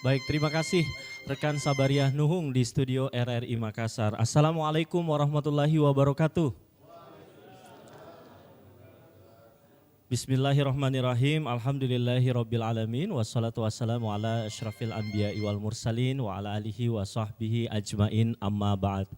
Baik, terima kasih rekan Sabariah Nuhung di studio RRI Makassar. Assalamualaikum warahmatullahi wabarakatuh. Bismillahirrahmanirrahim. Alhamdulillahirabbil alamin wassalatu wassalamu ala asyrafil anbiya'i wal mursalin wa ala alihi wa sahbihi ajmain amma ba'd.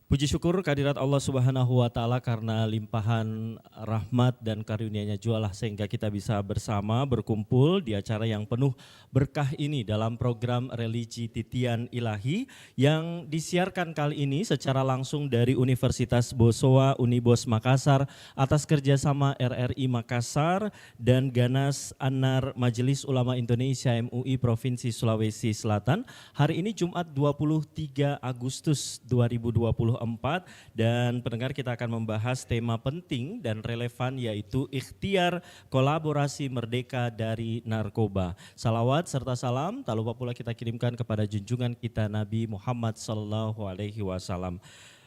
Puji syukur kehadirat Allah Subhanahu wa taala karena limpahan rahmat dan karunia-Nya jualah sehingga kita bisa bersama berkumpul di acara yang penuh berkah ini dalam program Religi Titian Ilahi yang disiarkan kali ini secara langsung dari Universitas Bosowa Unibos Makassar atas kerjasama RRI Makassar dan Ganas Anar Majelis Ulama Indonesia MUI Provinsi Sulawesi Selatan. Hari ini Jumat 23 Agustus 2024 dan pendengar kita akan membahas tema penting dan relevan yaitu ikhtiar kolaborasi merdeka dari narkoba. Salawat serta salam tak lupa pula kita kirimkan kepada junjungan kita Nabi Muhammad SAW.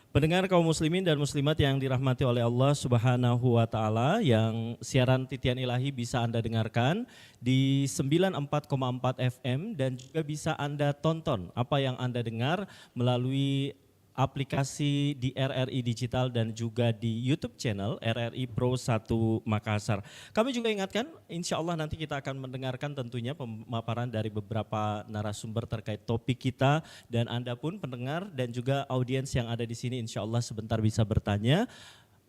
Pendengar kaum muslimin dan muslimat yang dirahmati oleh Allah Subhanahu wa taala, yang siaran Titian Ilahi bisa Anda dengarkan di 94,4 FM dan juga bisa Anda tonton apa yang Anda dengar melalui aplikasi di RRI Digital dan juga di YouTube channel RRI Pro 1 Makassar. Kami juga ingatkan, insya Allah nanti kita akan mendengarkan tentunya pemaparan dari beberapa narasumber terkait topik kita, dan Anda pun pendengar dan juga audiens yang ada di sini insya Allah sebentar bisa bertanya.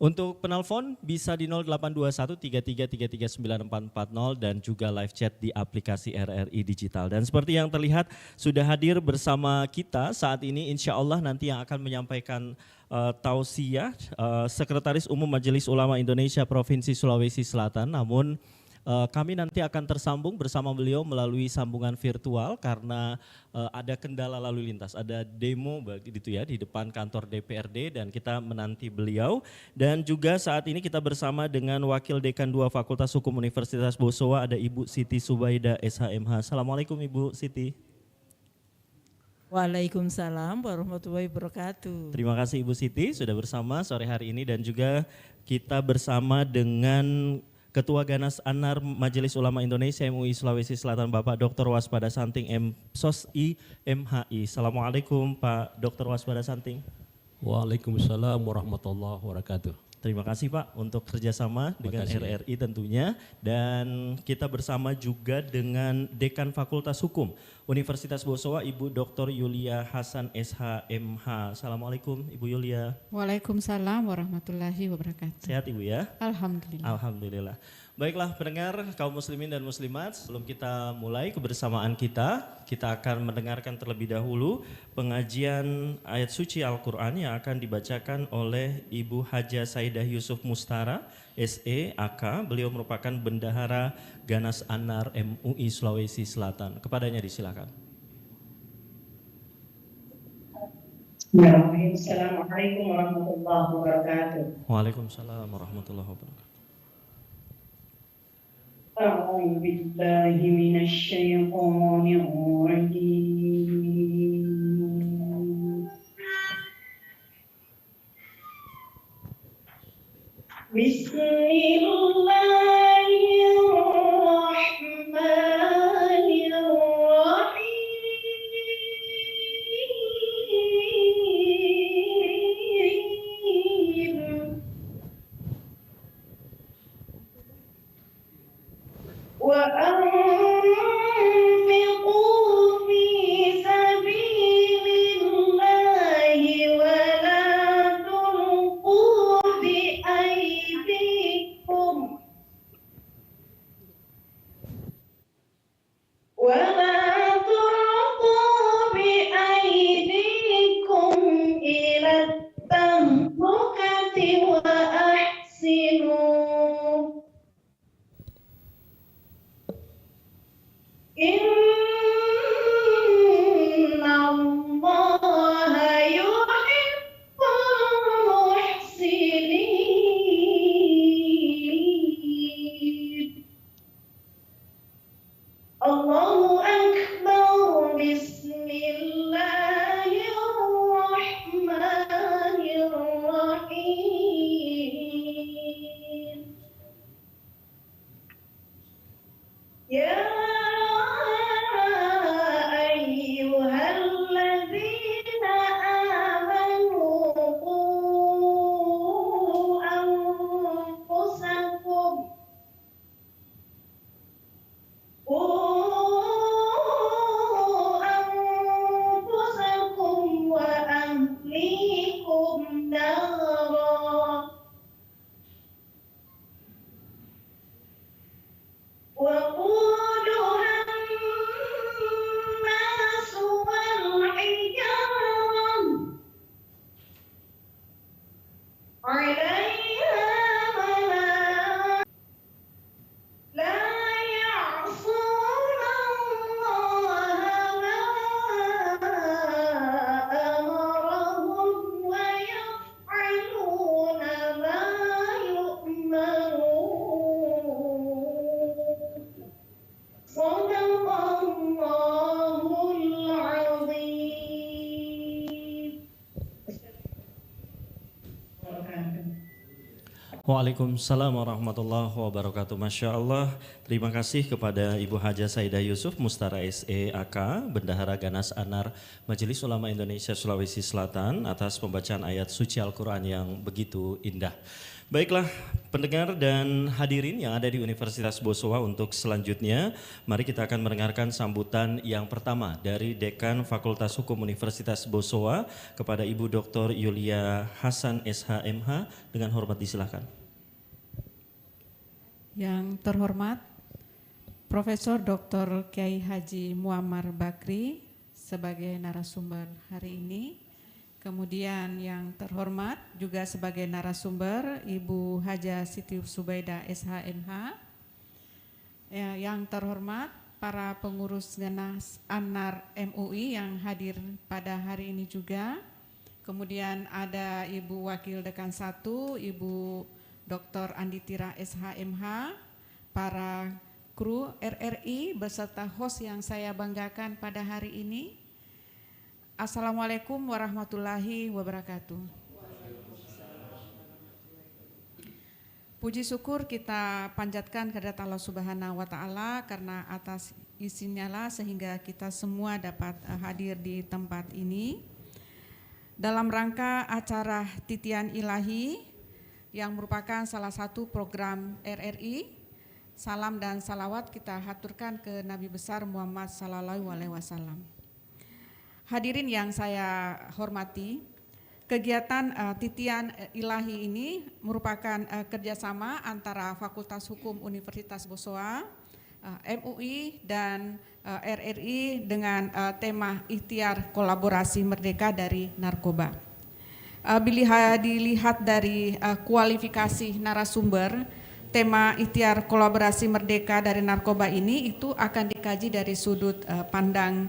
Untuk penelpon bisa di 0821 3333 9440 dan juga live chat di aplikasi RRI Digital. Dan seperti yang terlihat sudah hadir bersama kita saat ini insya Allah nanti yang akan menyampaikan tausiah Sekretaris Umum Majelis Ulama Indonesia Provinsi Sulawesi Selatan. Namun kami nanti akan tersambung bersama beliau melalui sambungan virtual karena ada kendala lalu lintas, ada demo begitu ya di depan kantor DPRD dan kita menanti beliau. Dan juga saat ini kita bersama dengan Wakil Dekan 2 Fakultas Hukum Universitas Bosowa, ada Ibu Siti Subaida SHMH. Assalamualaikum Ibu Siti. Waalaikumsalam warahmatullahi wabarakatuh. Terima kasih Ibu Siti sudah bersama sore hari ini, dan juga kita bersama dengan Ketua Ganas Anar Majelis Ulama Indonesia MUI Sulawesi Selatan Bapak Dr. Waspada Santing MSOSI MHI. Assalamualaikum Pak Dr. Waspada Santing. Waalaikumsalam warahmatullahi wabarakatuh. Terima kasih Pak untuk kerjasama dengan RRI tentunya, dan kita bersama juga dengan Dekan Fakultas Hukum Universitas Bosowa Ibu Dr. Yulia Hasan SHMH. Assalamualaikum Ibu Yulia. Waalaikumsalam warahmatullahi wabarakatuh. Sehat Ibu ya? Alhamdulillah. Alhamdulillah. Baiklah pendengar kaum muslimin dan muslimat, sebelum kita mulai kebersamaan kita akan mendengarkan terlebih dahulu pengajian ayat suci Al-Quran yang akan dibacakan oleh Ibu Haja Saidah Yusuf Mustara, SE, AK. Beliau merupakan Bendahara Ganas Anar MUI Sulawesi Selatan. Kepadanya disilakan. Assalamualaikum warahmatullahi wabarakatuh. Waalaikumsalam warahmatullahi wabarakatuh. أعوذ بالله من الشيطان الرجيم. بسم الله الرحمن الرحيم. وأنفقوا في سبيل الله ولا تلقوا بأيديكم إلى التهلكة وأحسنوا إن الله يحب المحسنين. الله أكبر. بسم الله الرحمن الرحيم. يا Waalaikumsalam warahmatullahi wabarakatuh. Masya Allah, terima kasih kepada Ibu Haja Saidah Yusuf, Mustara SE AK, Bendahara Ganas Anar Majelis Ulama Indonesia Sulawesi Selatan atas pembacaan ayat suci Al-Quran yang begitu indah. Baiklah pendengar dan hadirin yang ada di Universitas Bosowa, untuk selanjutnya mari kita akan mendengarkan sambutan yang pertama dari Dekan Fakultas Hukum Universitas Bosowa kepada Ibu Dr. Yulia Hasan SHMH, dengan hormat disilakan. Yang terhormat Profesor Dr. Kiai Haji Muammar Bakri sebagai narasumber hari ini. Kemudian yang terhormat juga sebagai narasumber Ibu Haja Siti Subaidah SHMH. Yang terhormat para pengurus Ganas Anar MUI yang hadir pada hari ini juga. Kemudian ada Ibu Wakil Dekan 1, Ibu Dr. Anditira SHMH, para kru RRI beserta host yang saya banggakan pada hari ini. Assalamualaikum warahmatullahi wabarakatuh. Puji syukur kita panjatkan kehadirat Allah Subhanahu wa taala, karena atas izinnya lah sehingga kita semua dapat hadir di tempat ini dalam rangka acara Titian Ilahi yang merupakan salah satu program RRI. Salam dan salawat kita haturkan ke Nabi besar Muhammad sallallahu alaihi wasallam. Hadirin yang saya hormati, kegiatan Titian Ilahi ini merupakan kerjasama antara Fakultas Hukum Universitas Bosowa, MUI dan RRI dengan tema Ikhtiar Kolaborasi Merdeka dari Narkoba. Bila dilihat dari kualifikasi narasumber, tema Ikhtiar Kolaborasi Merdeka dari Narkoba ini itu akan dikaji dari sudut pandang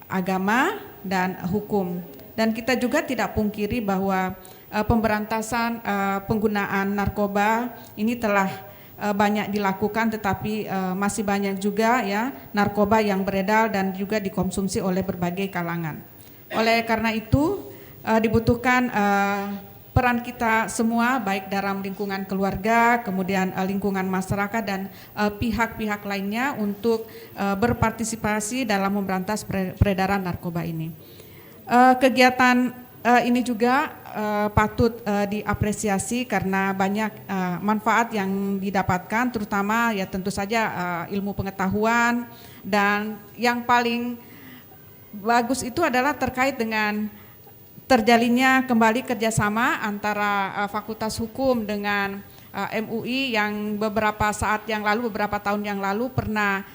agama dan hukum. Dan kita juga tidak pungkiri bahwa pemberantasan penggunaan narkoba ini telah banyak dilakukan, tetapi masih banyak juga ya narkoba yang beredar dan juga dikonsumsi oleh berbagai kalangan. Oleh karena itu dibutuhkan peran kita semua, baik dalam lingkungan keluarga, kemudian lingkungan masyarakat dan pihak-pihak lainnya untuk berpartisipasi dalam memberantas peredaran narkoba ini. Kegiatan ini juga patut diapresiasi karena banyak manfaat yang didapatkan, terutama ya tentu saja ilmu pengetahuan, dan yang paling bagus itu adalah terkait dengan terjalinnya kembali kerjasama antara Fakultas Hukum dengan MUI yang beberapa tahun yang lalu pernah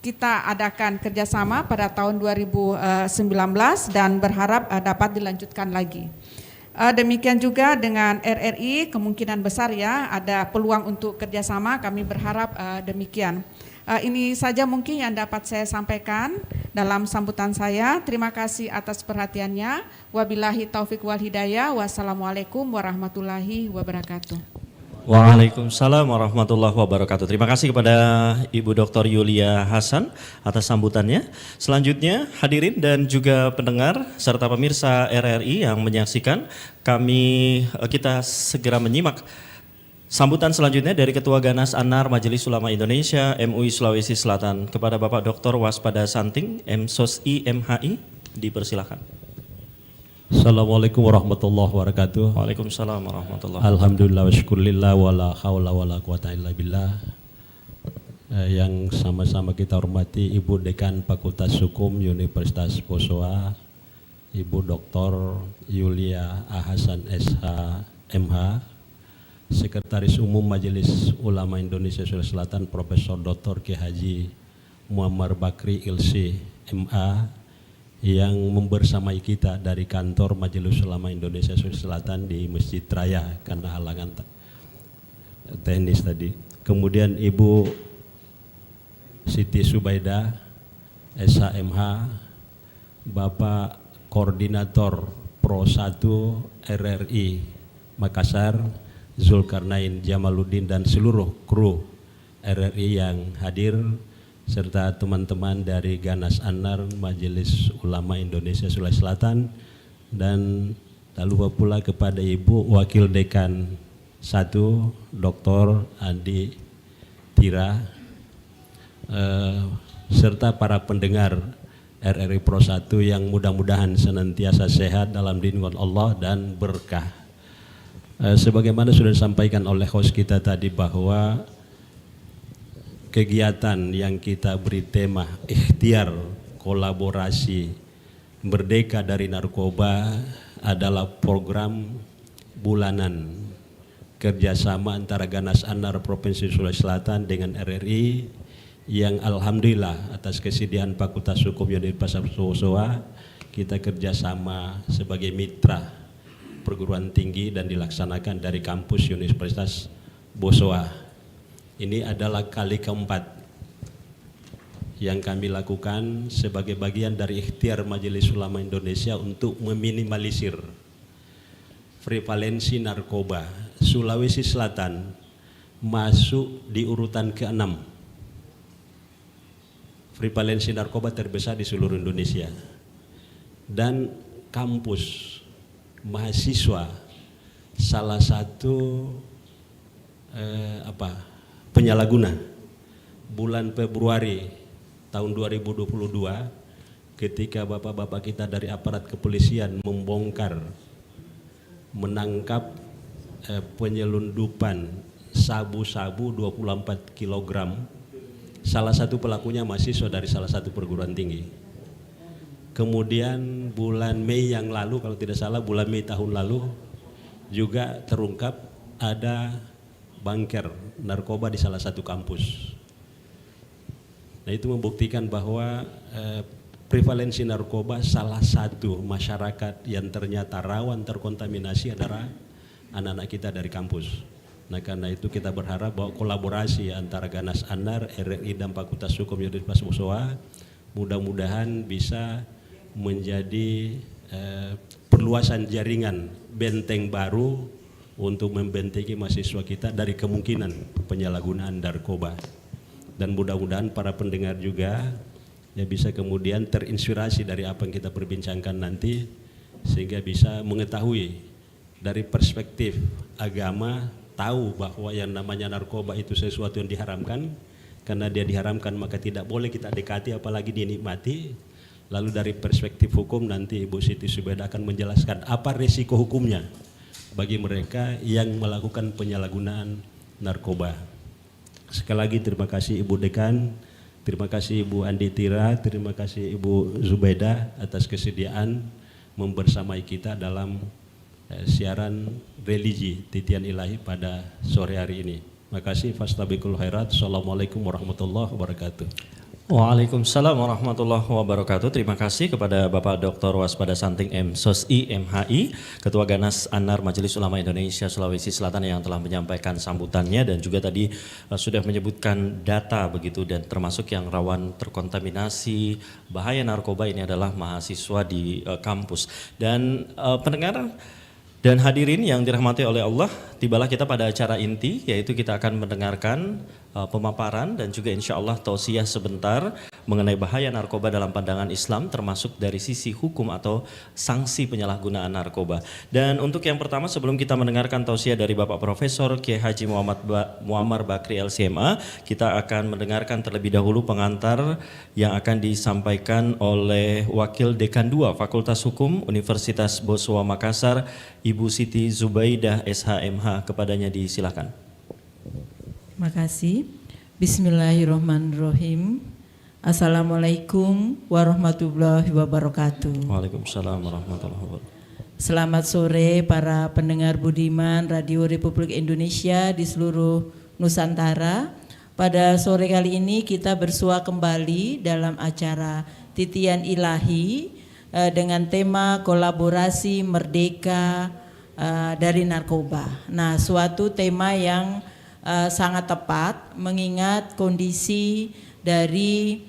kita adakan kerjasama pada tahun 2019 dan berharap dapat dilanjutkan lagi. Demikian juga dengan RRI, kemungkinan besar ya ada peluang untuk kerjasama, kami berharap demikian. Ini saja mungkin yang dapat saya sampaikan dalam sambutan saya. Terima kasih atas perhatiannya. Wabillahi taufik wal hidayah. Wassalamualaikum warahmatullahi wabarakatuh. Waalaikumsalam warahmatullahi wabarakatuh. Terima kasih kepada Ibu Dr. Yulia Hasan atas sambutannya. Selanjutnya hadirin dan juga pendengar serta pemirsa RRI yang menyaksikan, kita segera menyimak sambutan selanjutnya dari Ketua Ganas Anar Majelis Ulama Indonesia MUI Sulawesi Selatan kepada Bapak Dr. Waspada Santing MSOSI MHI, dipersilakan. Assalamualaikum warahmatullahi wabarakatuh. Waalaikumsalam warahmatullahi wabarakatuh. Alhamdulillah wa syukurillah wa la hawla wa la quwata illa billah. Yang sama-sama kita hormati Ibu Dekan Fakultas Hukum Universitas Bosowa, Ibu Dr. Yulia Hasan SHMH, Sekretaris Umum Majelis Ulama Indonesia Sulawesi Selatan Profesor Dr. Kiai Haji Muammar Bakri LC MA, yang membersamai kita dari kantor Majelis Ulama Indonesia Sulawesi Selatan di Masjid Raya karena halangan teknis tadi. Kemudian Ibu Siti Subaidah SHMH, Bapak Koordinator Pro 1 RRI Makassar Zulkarnain Jamaluddin dan seluruh kru RRI yang hadir, serta teman-teman dari Ganas Anar Majelis Ulama Indonesia Sulawesi Selatan, dan tak lupa pula kepada Ibu Wakil Dekan Satu, Dr. Andi Tira, serta para pendengar RRI Pro 1 yang mudah-mudahan senantiasa sehat dalam lindungan Allah dan berkah. Sebagaimana sudah disampaikan oleh host kita tadi bahwa kegiatan yang kita beri tema ikhtiar kolaborasi merdeka dari narkoba adalah program bulanan kerjasama antara Ganas Anar Provinsi Sulawesi Selatan dengan RRI yang alhamdulillah atas kesediaan Fakultas Hukum Universitas Bosowa kita kerjasama sebagai mitra perguruan tinggi dan dilaksanakan dari kampus Universitas Bosowa. Ini adalah kali keempat yang kami lakukan sebagai bagian dari ikhtiar Majelis Ulama Indonesia untuk meminimalisir prevalensi narkoba. Sulawesi Selatan masuk di urutan ke-6 prevalensi narkoba terbesar di seluruh Indonesia, dan kampus mahasiswa salah satu penyalahguna. Bulan Februari tahun 2022 ketika bapak-bapak kita dari aparat kepolisian menangkap penyelundupan sabu-sabu 24 kg. Salah satu pelakunya mahasiswa dari salah satu perguruan tinggi. Kemudian bulan Mei yang lalu, kalau tidak salah bulan Mei tahun lalu juga terungkap ada bangker narkoba di salah satu kampus. Nah, itu membuktikan bahwa prevalensi narkoba salah satu masyarakat yang ternyata rawan terkontaminasi adalah anak-anak kita dari kampus. Nah, karena itu kita berharap bahwa kolaborasi antara Ganas Anar, RRI dan Fakultas Hukum Universitas Bosowa mudah-mudahan bisa menjadi perluasan jaringan benteng baru untuk membentengi mahasiswa kita dari kemungkinan penyalahgunaan narkoba. Dan mudah-mudahan para pendengar juga ya bisa kemudian terinspirasi dari apa yang kita perbincangkan nanti, sehingga bisa mengetahui dari perspektif agama, tahu bahwa yang namanya narkoba itu sesuatu yang diharamkan. Karena dia diharamkan maka tidak boleh kita dekati apalagi dinikmati. Lalu dari perspektif hukum nanti Ibu Siti Zubaidah akan menjelaskan apa resiko hukumnya bagi mereka yang melakukan penyalahgunaan narkoba. Sekali lagi terima kasih Ibu Dekan, terima kasih Ibu Andi Tira, terima kasih Ibu Zubaidah atas kesediaan membersamai kita dalam siaran religi Titian Ilahi pada sore hari ini. Makasih. Fastabiqul khairat. Assalamualaikum warahmatullahi wabarakatuh. Waalaikumsalam warahmatullahi wabarakatuh. Terima kasih kepada Bapak Dr. Waspada Santing MSOSI MHI, Ketua Ganas Anar Majelis Ulama Indonesia Sulawesi Selatan yang telah menyampaikan sambutannya dan juga tadi sudah menyebutkan data begitu, dan termasuk yang rawan terkontaminasi bahaya narkoba ini adalah mahasiswa di kampus. Dan pendengar dan hadirin yang dirahmati oleh Allah, tibalah kita pada acara inti, yaitu kita akan mendengarkan pemaparan dan juga insya Allah tausiah sebentar mengenai bahaya narkoba dalam pandangan Islam, termasuk dari sisi hukum atau sanksi penyalahgunaan narkoba. Dan untuk yang pertama, sebelum kita mendengarkan tausiah dari Bapak Profesor Kiai Haji Muammar Bakri LCMA, kita akan mendengarkan terlebih dahulu pengantar yang akan disampaikan oleh Wakil Dekan 2 Fakultas Hukum Universitas Bosowa Makassar, Ibu Siti Zubaidah SHMH. Kepadanya disilakan. Terima kasih. Bismillahirrahmanirrahim. Assalamualaikum warahmatullahi wabarakatuh. Waalaikumsalam warahmatullahi wabarakatuh. Selamat sore para pendengar budiman Radio Republik Indonesia di seluruh Nusantara. Pada sore kali ini kita bersua kembali dalam acara Titian Ilahi dengan tema kolaborasi merdeka dari narkoba. Nah, suatu tema yang sangat tepat mengingat kondisi dari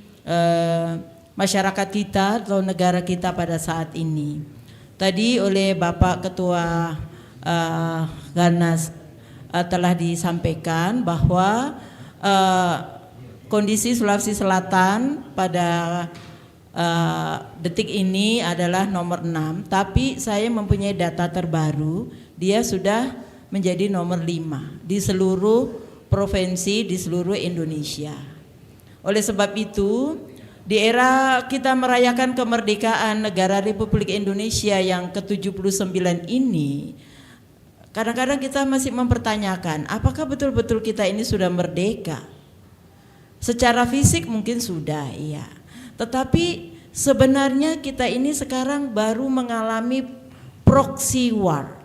masyarakat kita atau negara kita pada saat ini. Tadi oleh Bapak Ketua Ganas telah disampaikan bahwa kondisi Sulawesi Selatan pada detik ini adalah nomor 6, tapi saya mempunyai data terbaru, dia sudah menjadi nomor 5 di seluruh provinsi di seluruh Indonesia. Oleh sebab itu, di era kita merayakan kemerdekaan negara Republik Indonesia yang ke-79 ini, kadang-kadang kita masih mempertanyakan, apakah betul-betul kita ini sudah merdeka? Secara fisik mungkin sudah, iya. Tetapi sebenarnya kita ini sekarang baru mengalami proxy war.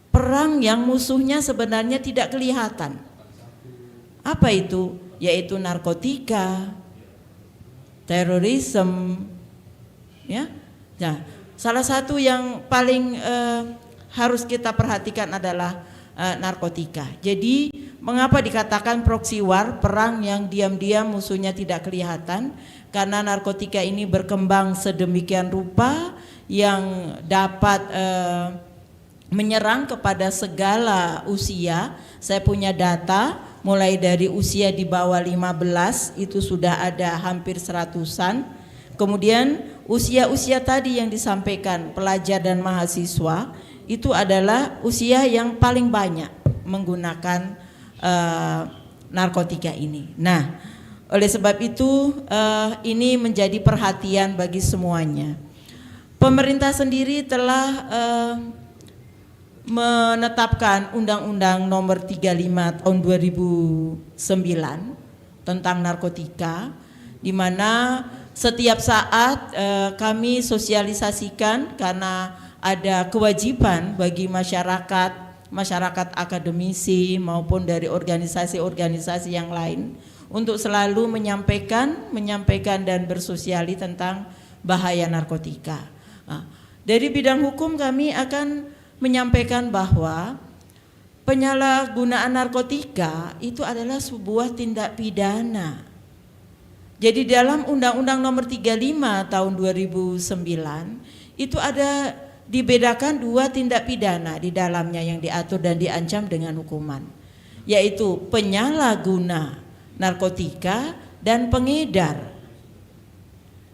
Perang yang musuhnya sebenarnya tidak kelihatan. Apa itu? Yaitu narkotika, terorisme, ya. Nah, salah satu yang paling harus kita perhatikan adalah narkotika. Jadi, mengapa dikatakan proxy war, perang yang diam-diam musuhnya tidak kelihatan? Karena narkotika ini berkembang sedemikian rupa yang dapat menyerang kepada segala usia. Saya punya data mulai dari usia di bawah 15 itu sudah ada hampir 100-an. Kemudian usia-usia tadi yang disampaikan pelajar dan mahasiswa itu adalah usia yang paling banyak menggunakan narkotika ini. Nah, oleh sebab itu ini menjadi perhatian bagi semuanya. Pemerintah sendiri telah menetapkan Undang-Undang Nomor 35 Tahun 2009 tentang narkotika, di mana setiap saat kami sosialisasikan karena ada kewajiban bagi masyarakat akademisi maupun dari organisasi-organisasi yang lain untuk selalu menyampaikan dan bersosiali tentang bahaya narkotika. Nah, dari bidang hukum kami akan menyampaikan bahwa penyalahgunaan narkotika itu adalah sebuah tindak pidana. Jadi dalam Undang-Undang Nomor 35 Tahun 2009 itu ada dibedakan 2 tindak pidana di dalamnya yang diatur dan diancam dengan hukuman, yaitu penyalahguna narkotika dan pengedar,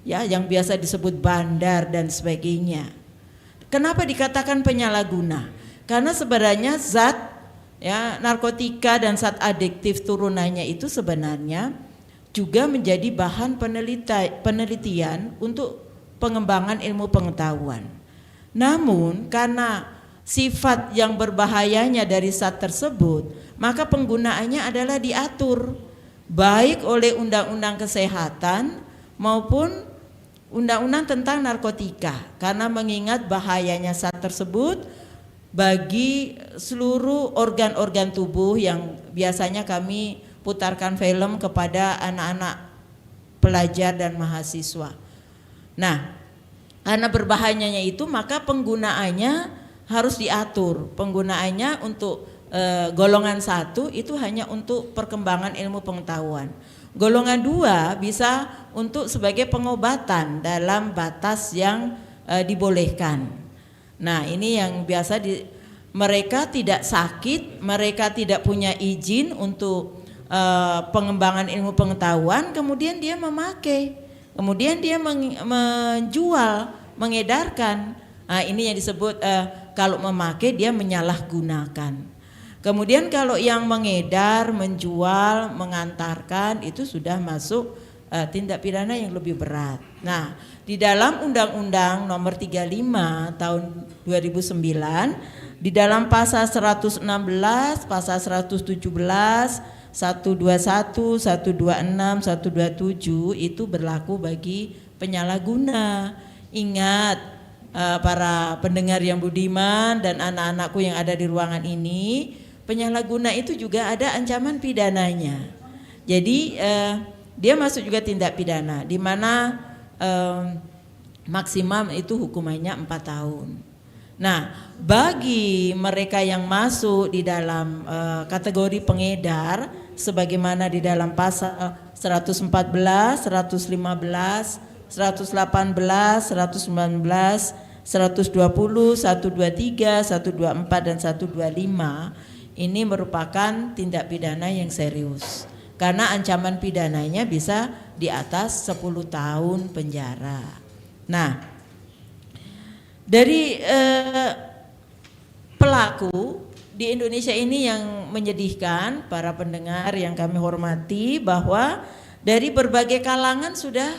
ya, yang biasa disebut bandar dan sebagainya. Kenapa dikatakan penyalahguna? Karena sebenarnya zat, ya, narkotika dan zat adiktif turunannya itu sebenarnya juga menjadi bahan penelitian untuk pengembangan ilmu pengetahuan. Namun karena sifat yang berbahayanya dari zat tersebut, maka penggunaannya adalah diatur baik oleh Undang-Undang Kesehatan maupun Undang-Undang tentang narkotika, karena mengingat bahayanya zat tersebut bagi seluruh organ-organ tubuh yang biasanya kami putarkan film kepada anak-anak pelajar dan mahasiswa. Nah, karena berbahayanya itu maka penggunaannya harus diatur. Penggunaannya untuk golongan 1 itu hanya untuk perkembangan ilmu pengetahuan. Golongan 2 bisa untuk sebagai pengobatan dalam batas yang dibolehkan. Nah, ini yang biasa mereka tidak sakit, mereka tidak punya izin untuk pengembangan ilmu pengetahuan, kemudian dia memakai, kemudian dia menjual, mengedarkan. Nah, ini yang disebut kalau memakai dia menyalahgunakan. Kemudian kalau yang mengedar, menjual, mengantarkan itu sudah masuk tindak pidana yang lebih berat. Nah, di dalam Undang-Undang Nomor 35 Tahun 2009, di dalam pasal 116, pasal 117, 121, 126, 127 itu berlaku bagi penyalahguna. Ingat para pendengar yang budiman dan anak-anakku yang ada di ruangan ini, penyalahguna itu juga ada ancaman pidananya. Jadi dia masuk juga tindak pidana, di mana maksimum itu hukumannya 4 tahun. Nah, bagi mereka yang masuk di dalam kategori pengedar, sebagaimana di dalam pasal 114, 115, 118, 119, 120, 123, 124 dan 125 ini merupakan tindak pidana yang serius karena ancaman pidananya bisa di atas 10 tahun penjara. Nah, dari pelaku di Indonesia ini yang menyedihkan para pendengar yang kami hormati, bahwa dari berbagai kalangan sudah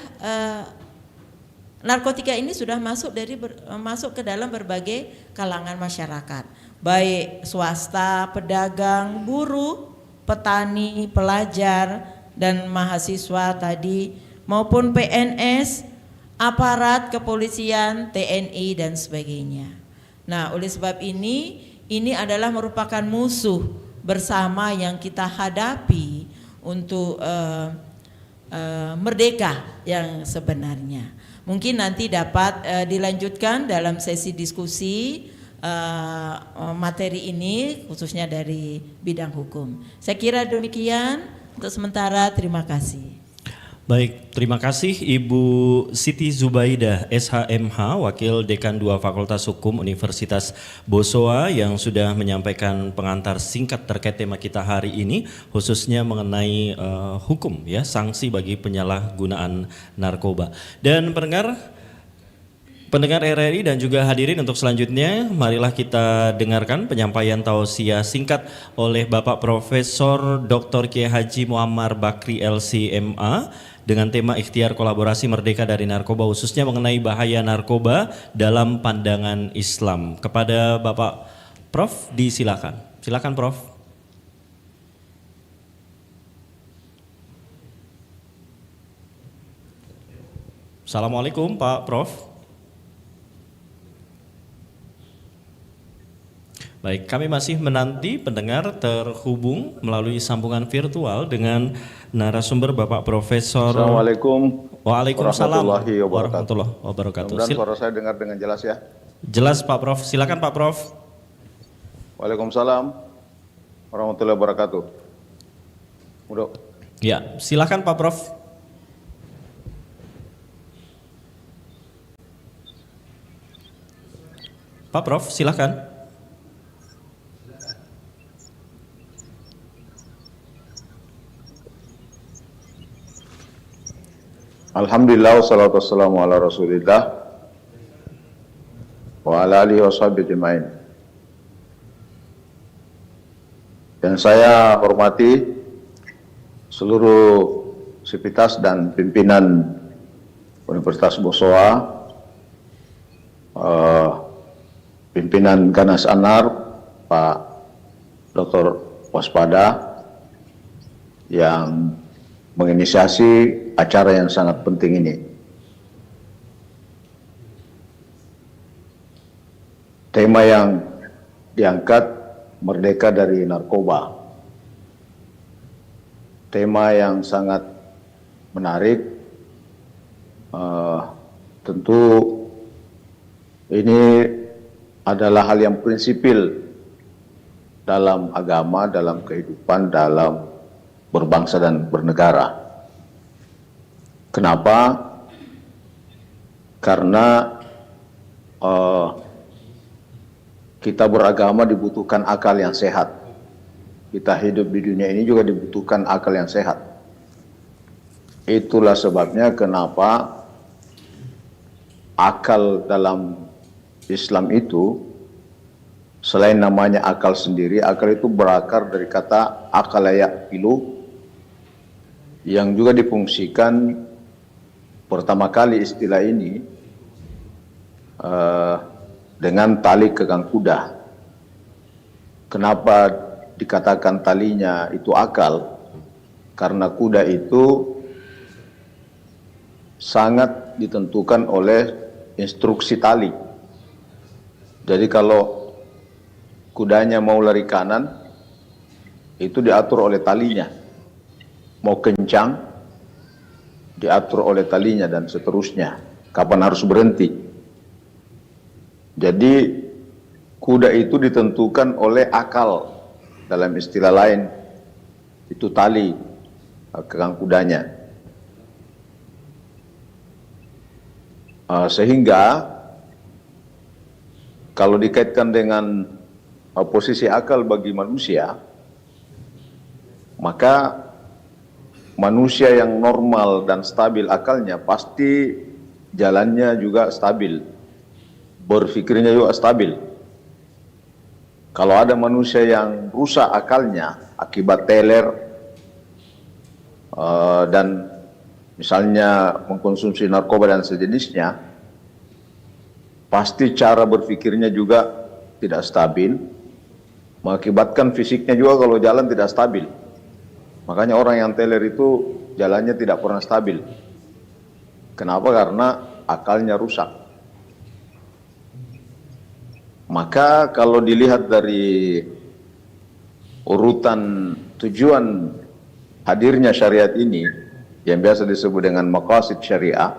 narkotika ini sudah masuk ke dalam berbagai kalangan masyarakat, baik swasta, pedagang, buruh, petani, pelajar dan mahasiswa tadi, maupun PNS, aparat kepolisian, TNI dan sebagainya. Nah, oleh sebab ini adalah merupakan musuh bersama yang kita hadapi untuk merdeka yang sebenarnya. Mungkin nanti dapat dilanjutkan dalam sesi diskusi materi ini, khususnya dari bidang hukum. Saya kira demikian untuk sementara. Terima kasih. Baik, terima kasih Ibu Siti Zubaidah, SHMH, Wakil Dekan 2 Fakultas Hukum Universitas Bosowa yang sudah menyampaikan pengantar singkat terkait tema kita hari ini, khususnya mengenai hukum ya, sanksi bagi penyalahgunaan narkoba. Dan pendengar RRI dan juga hadirin, untuk selanjutnya marilah kita dengarkan penyampaian tausiah singkat oleh Bapak Profesor Dr. Kiai Haji Muammar Bakri LC.MA dengan tema ikhtiar kolaborasi merdeka dari narkoba, khususnya mengenai bahaya narkoba dalam pandangan Islam. Kepada Bapak Prof disilakan. Silakan Prof. Assalamualaikum Pak Prof. Baik, kami masih menanti pendengar terhubung melalui sambungan virtual dengan narasumber Bapak Profesor. Assalamualaikum. Waalaikumsalam warahmatullahi wabarakatuh. Mudah-mudahan suara saya dengar dengan jelas ya. Jelas Pak Prof. Silakan Pak Prof. Waalaikumsalam warahmatullahi wabarakatuh. Ya, silakan Pak Prof. Pak Prof, silakan. Alhamdulillah wassalatu wassalamu ala rasulillah wa ala alihi wa sahbihi ajma'in. Dan saya hormati seluruh sivitas dan pimpinan Universitas Bosowa, pimpinan Ganas Anar, Pak Dr. Waspada yang menginisiasi acara yang sangat penting ini. Tema yang diangkat, merdeka dari narkoba. Tema yang sangat menarik. Tentu ini adalah hal yang prinsipil dalam agama, dalam kehidupan, dalam berbangsa dan bernegara. Kenapa? Karena kita beragama dibutuhkan akal yang sehat. Kita hidup di dunia ini juga dibutuhkan akal yang sehat. Itulah sebabnya kenapa akal dalam Islam itu, selain namanya akal sendiri, akal itu berakar dari kata akalayak pilu, yang juga difungsikan pertama kali istilah ini dengan tali kegang kuda. Kenapa dikatakan talinya itu akal? Karena kuda itu sangat ditentukan oleh instruksi tali. Jadi kalau kudanya mau lari kanan, itu diatur oleh talinya. Mau kencang, diatur oleh talinya dan seterusnya. Kapan harus berhenti? Jadi kuda itu ditentukan oleh akal. Dalam istilah lain, itu tali kegang kudanya. Sehingga kalau dikaitkan dengan posisi akal bagi manusia, maka manusia yang normal dan stabil akalnya pasti jalannya juga stabil, berpikirnya juga stabil. Kalau ada manusia yang rusak akalnya akibat teler dan misalnya mengkonsumsi narkoba dan sejenisnya, pasti cara berpikirnya juga tidak stabil, mengakibatkan fisiknya juga kalau jalan tidak stabil. Makanya orang yang teler itu jalannya tidak pernah stabil. Kenapa? Karena akalnya rusak. Maka kalau dilihat dari urutan tujuan hadirnya syariat ini, yang biasa disebut dengan maqasid syariah,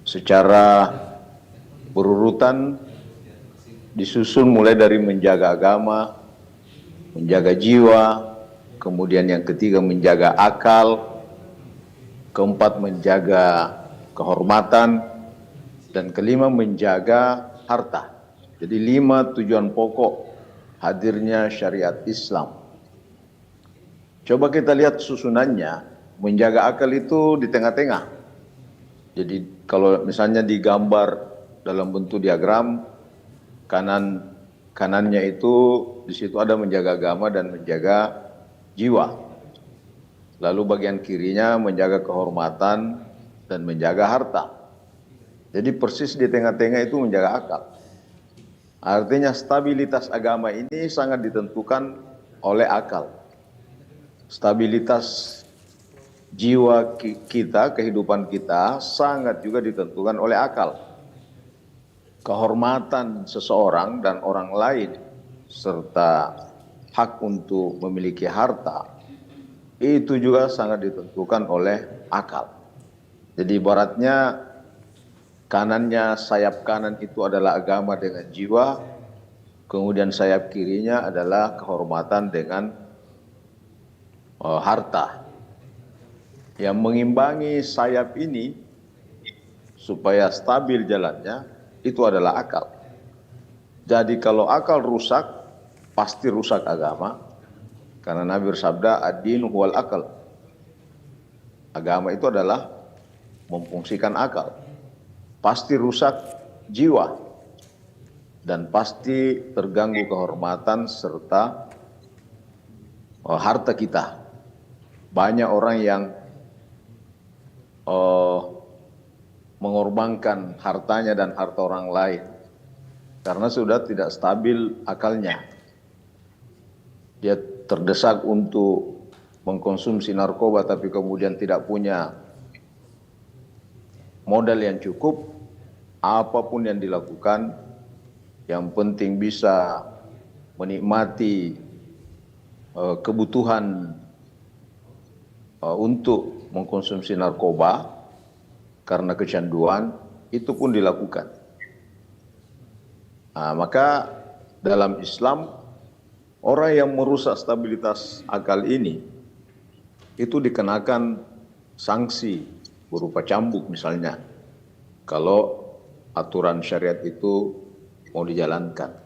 secara berurutan disusun mulai dari menjaga agama, menjaga jiwa, kemudian yang ketiga menjaga akal, keempat menjaga kehormatan, dan kelima menjaga harta. Jadi 5 tujuan pokok hadirnya syariat Islam. Coba kita lihat susunannya, menjaga akal itu di tengah-tengah. Jadi kalau misalnya digambar dalam bentuk diagram, kanannya itu di situ ada menjaga agama dan menjaga jiwa. Lalu bagian kirinya menjaga kehormatan dan menjaga harta. Jadi persis di tengah-tengah itu menjaga akal. Artinya stabilitas agama ini sangat ditentukan oleh akal. Stabilitas jiwa kita, kehidupan kita sangat juga ditentukan oleh akal. Kehormatan seseorang dan orang lain serta hak untuk memiliki harta itu juga sangat ditentukan oleh akal. Jadi ibaratnya kanannya, sayap kanan itu adalah agama dengan jiwa, kemudian sayap kirinya adalah kehormatan dengan harta. Yang mengimbangi sayap ini supaya stabil jalannya itu adalah akal. Jadi kalau akal rusak, pasti rusak agama. Karena Nabi bersabda, ad-din huwal akal. Agama itu adalah memfungsikan akal. Pasti rusak jiwa dan pasti terganggu kehormatan serta harta kita. Banyak orang yang mengorbankan hartanya dan harta orang lain karena sudah tidak stabil akalnya. Dia terdesak untuk mengkonsumsi narkoba tapi kemudian tidak punya modal yang cukup, apapun yang dilakukan, yang penting bisa menikmati kebutuhan untuk mengkonsumsi narkoba karena kecanduan, itu pun dilakukan. Nah, maka dalam Islam, orang yang merusak stabilitas akal ini, itu dikenakan sanksi berupa cambuk misalnya, kalau aturan syariat itu mau dijalankan.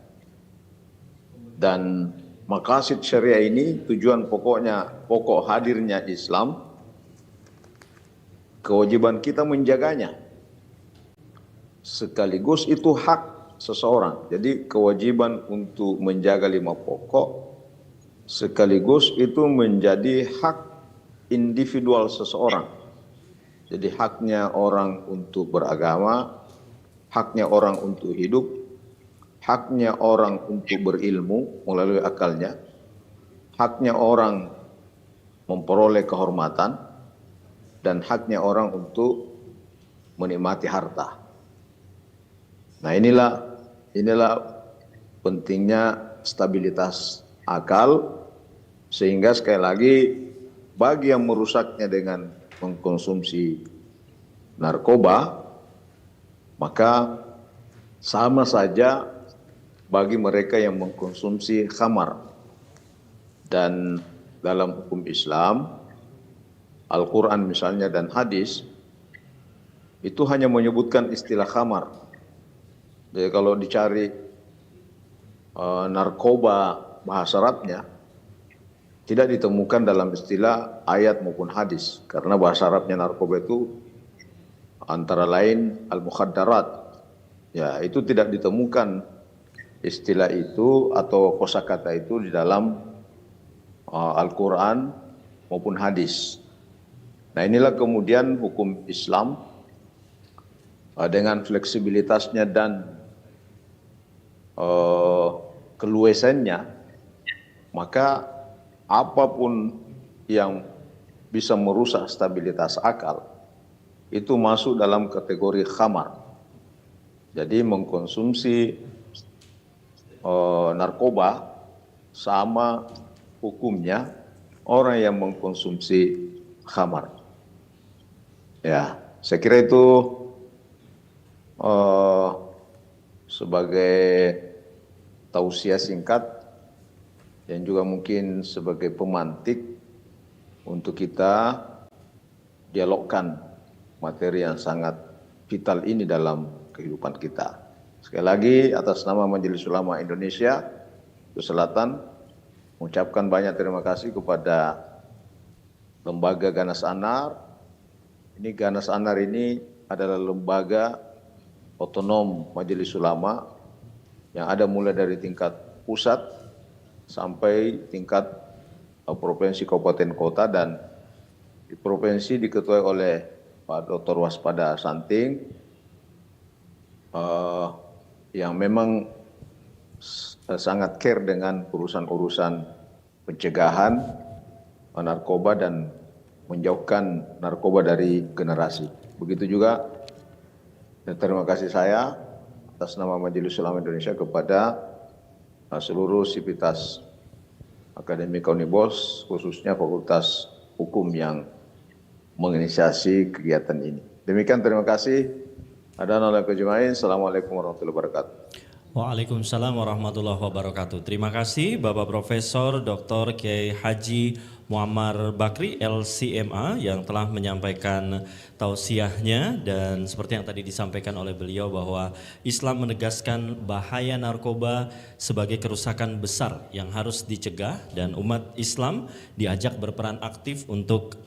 Dan maqasid syariah ini tujuan pokok hadirnya Islam, kewajiban kita menjaganya. Sekaligus itu hak seseorang. Jadi kewajiban untuk menjaga 5 pokok sekaligus itu menjadi hak individual seseorang. Jadi haknya orang untuk beragama, haknya orang untuk hidup, haknya orang untuk berilmu melalui akalnya, haknya orang memperoleh kehormatan, dan haknya orang untuk menikmati harta. Nah inilah pentingnya stabilitas akal, sehingga sekali lagi bagi yang merusaknya dengan mengkonsumsi narkoba, maka sama saja bagi mereka yang mengkonsumsi khamar. Dan dalam hukum Islam, Al-Quran misalnya dan hadis, itu hanya menyebutkan istilah khamar. Jadi kalau dicari narkoba bahasa Arabnya, tidak ditemukan dalam istilah ayat maupun hadis. Karena bahasa Arabnya narkoba itu antara lain al-mukhaddarat. Ya, itu tidak ditemukan istilah itu atau kosakata itu di dalam Al-Quran maupun hadis. Nah, inilah kemudian hukum Islam dengan fleksibilitasnya dan keluasannya, maka apapun yang bisa merusak stabilitas akal itu masuk dalam kategori khamar. Jadi mengkonsumsi narkoba sama hukumnya orang yang mengkonsumsi khamar. Ya, saya kira itu sebagai tausiah singkat yang juga mungkin sebagai pemantik untuk kita dialogkan materi yang sangat vital ini dalam kehidupan kita. Sekali lagi atas nama Majelis Ulama Indonesia Selatan mengucapkan banyak terima kasih kepada Lembaga Ganas Anar. Ini Ganas Anar ini adalah lembaga otonom Majelis Ulama yang ada mulai dari tingkat pusat sampai tingkat provinsi, kabupaten, kota, dan di provinsi diketuai oleh Pak Dr. Waspada Santing yang memang sangat care dengan urusan-urusan pencegahan narkoba dan menjauhkan narkoba dari generasi. Begitu juga, dan terima kasih saya atas nama Majelis Ulama Indonesia kepada seluruh sivitas akademika Unibos, khususnya Fakultas Hukum yang menginisiasi kegiatan ini. Demikian, terima kasih. Assalamualaikum warahmatullahi wabarakatuh. Waalaikumsalam warahmatullahi wabarakatuh. Terima kasih Bapak Profesor Dr. Kiai Haji Muammar Bakri LCMA yang telah menyampaikan tausiahnya, dan seperti yang tadi disampaikan oleh beliau bahwa Islam menegaskan bahaya narkoba sebagai kerusakan besar yang harus dicegah, dan umat Islam diajak berperan aktif untuk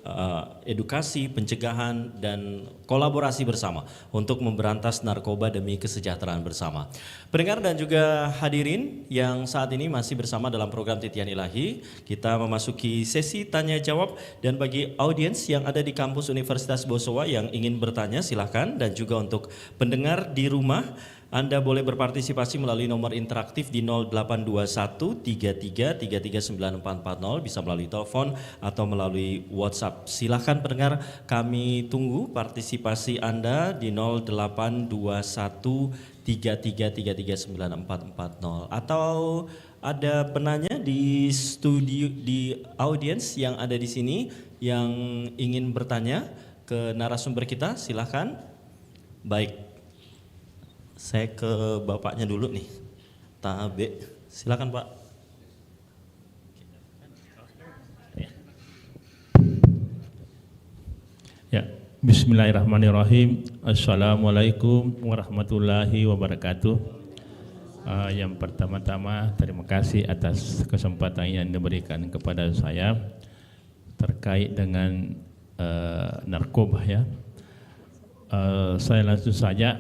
edukasi, pencegahan, dan kolaborasi bersama untuk memberantas narkoba demi kesejahteraan bersama. Pendengar dan juga hadirin yang saat ini masih bersama dalam program Titian Ilahi, kita memasuki sesi tanya jawab, dan bagi audiens yang ada di kampus Universitas Bosowa yang ingin bertanya silahkan, dan juga untuk pendengar di rumah Anda boleh berpartisipasi melalui nomor interaktif di 0821 33 33 9440, bisa melalui telepon atau melalui WhatsApp. Silahkan pendengar, kami tunggu partisipasi Anda di 0821 33 33 9440, atau ada penanya di studio, di audiens yang ada di sini yang ingin bertanya ke narasumber kita, silahkan. Baik, saya ke bapaknya dulu nih, Tabe, silakan Pak. Ya, bismillahirrahmanirrahim. Assalamualaikum warahmatullahi wabarakatuh. Yang pertama-tama terima kasih atas kesempatan yang diberikan kepada saya terkait dengan narkoba ya. Saya langsung saja,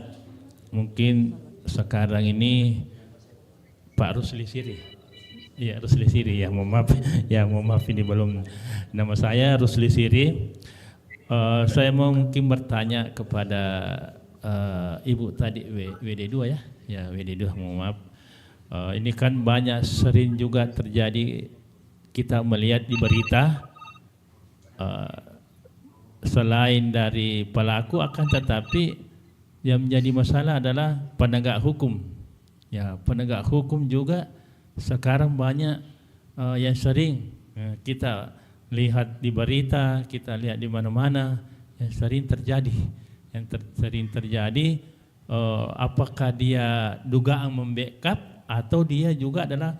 mungkin sekarang ini Pak Rusli Siri. Iya, Rusli Siri ya, mohon maaf. Ya, mohon maaf ini belum nama saya, Rusli Siri. Saya mau mungkin bertanya kepada Ibu tadi WD2 ya. Ya, WD2, mohon maaf. Ini kan banyak sering juga terjadi, kita melihat di berita selain dari pelaku, akan tetapi yang menjadi masalah adalah penegak hukum. Ya, penegak hukum juga sekarang banyak yang sering kita lihat di berita, kita lihat di mana-mana yang sering terjadi. Sering terjadi, apakah dia dugaan membackup atau dia juga adalah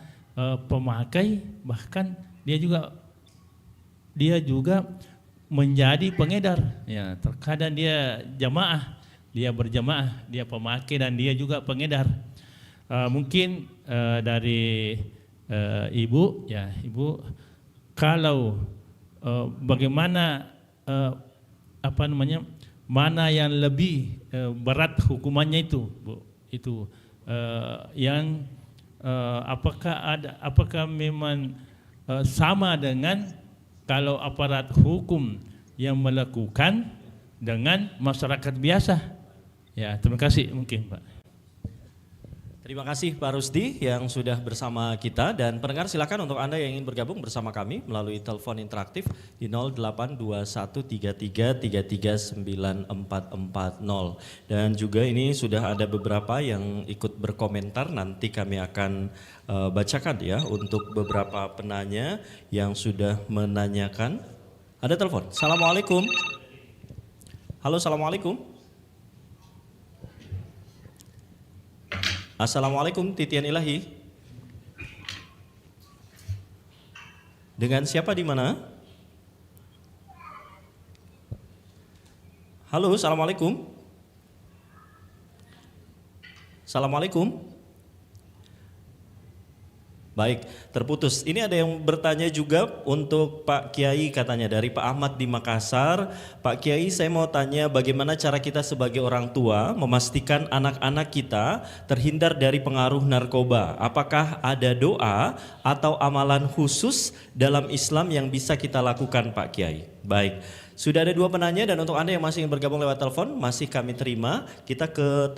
pemakai, bahkan dia juga menjadi pengedar. Ya, terkadang dia jamaah, dia berjamaah, dia pemakai dan dia juga pengedar. Mungkin dari Ibu, ya Ibu, kalau bagaimana mana yang lebih berat hukumannya itu, Bu? Itu yang apakah memang sama dengan kalau aparat hukum yang melakukan dengan masyarakat biasa? Ya, terima kasih mungkin Pak. Terima kasih Pak Rusdi yang sudah bersama kita, dan pendengar silakan untuk Anda yang ingin bergabung bersama kami melalui telepon interaktif di 082133339440. Dan juga ini sudah ada beberapa yang ikut berkomentar, nanti kami akan bacakan ya untuk beberapa penanya yang sudah menanyakan. Ada telepon. Assalamualaikum. Halo, assalamualaikum. Assalamualaikum, Titian Ilahi. Dengan siapa di mana? Halo, assalamualaikum. Assalamualaikum. Baik, terputus. Ini ada yang bertanya juga untuk Pak Kiai, katanya dari Pak Ahmad di Makassar. Pak Kiai, saya mau tanya bagaimana cara kita sebagai orang tua memastikan anak-anak kita terhindar dari pengaruh narkoba? Apakah ada doa atau amalan khusus dalam Islam yang bisa kita lakukan, Pak Kiai? Baik, sudah ada dua penanya, dan untuk Anda yang masih ingin bergabung lewat telepon masih kami terima. Kita ke